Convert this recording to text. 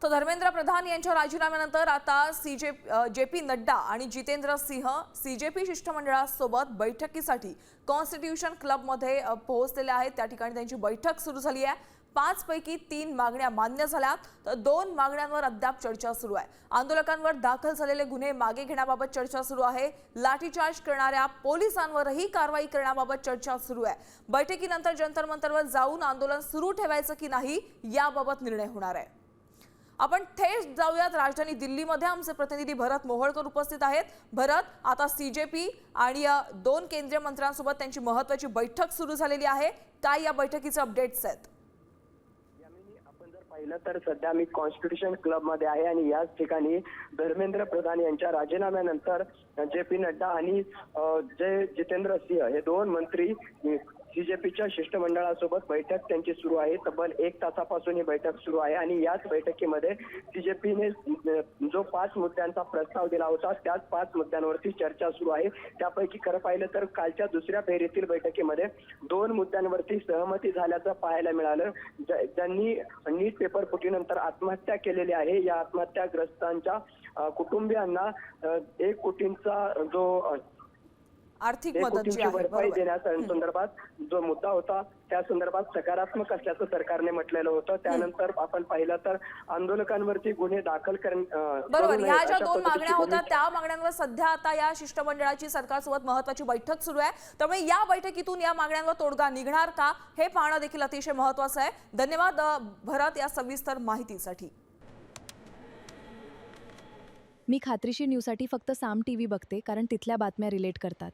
तर धर्मेंद्र प्रधान यांच्या राजीनाम्यानंतर आता जे.पी. नड्डा आणि जितेंद्र सिंह सीजेपी शिष्टमंडळासोबत बैठकीसाठी कॉन्स्टिट्यूशन क्लबमध्ये पोहोचलेले आहेत। त्या ठिकाणी त्यांची बैठक सुरू झाली आहे। 5 पैकी 3 मागण्या मान्य झाल्यात तर 2 मागण्यांवर अद्याप चर्चा सुरू आहे। आंदोलकांवर दाखल झालेले गुन्हे मागे घेण्याबाबत चर्चा सुरू आहे। लाठीचार्ज करणाऱ्या पोलिसांवरही कारवाई करण्याबाबत चर्चा सुरू आहे। बैठकीनंतर जंतर मंतरवर जाऊन आंदोलन सुरू ठेवायचं की नाही याबाबत निर्णय होणार आहे। आपण थेट जाऊयात राजधानी दिल्लीमध्ये आमचे प्रतिनिधी भरत मोहोळकर उपस्थित आहेत। भरत, आता सीजेपी आणि 2 केंद्रीय मंत्र्यांसोबत त्यांची महत्त्वाची बैठक सुरू झालेली आहे। काय या बैठकीचे अपडेट्स आहेत? आपण जर पाहिलं तर सध्या मी कॉन्स्टिट्यूशन क्लब मध्ये आहे आणि याच ठिकाणी धर्मेंद्र प्रधान यांच्या राजीनाम्यानंतर जे.पी. नड्डा आणि जितेंद्र सिंह हे 2 मंत्री सीजेपीच्या शिष्टमंडळासोबत बैठक त्यांची सुरू आहे। तब्बल 1 तासापासून ही बैठक सुरू आहे आणि याच बैठकीमध्ये सीजेपीने जो 5 मुद्द्यांचा प्रस्ताव दिला होता त्याच 5 मुद्द्यांवरती चर्चा सुरू आहे। त्यापैकी खरं पाहिलं तर कालच्या दुसऱ्या फेरीतील बैठकीमध्ये 2 मुद्द्यांवरती सहमती झाल्याचं पाहायला मिळालं। ज्यांनी नीट पेपर फुटीनंतर आत्महत्या केलेली आहे या आत्महत्याग्रस्तांच्या कुटुंबियांना 1 कोटींचा जो आर्थिक मदत जी आहे भरपाई देण्यासंदर्भात जो मुद्दा होता त्या संदर्भात सकारात्मक असल्याचं सरकारने म्हटलेलं होतं। त्यानंतर आपण पाहिलं तर आंदोलकांवरती गुन्हे दाखल बरोबर, ह्या ज्या 2 मागण्या होत्या त्या मागण्यांवर सध्या आता या शिष्टमंडळाची सरकारसोबत महत्त्वाची बैठक सुरू आहे। त्यामुळे या बैठकीतून या मागण्यांवर तोडगा निघणार का हे पाहणं देखील अतिशय महत्त्वाचं आहे। धन्यवाद भरत या सविस्तर माहितीसाठी। मी खात्रीशीर न्यूजसाठी फक्त साम टीव्ही बघते, कारण तिथल्या बातम्या रिलेट करतात।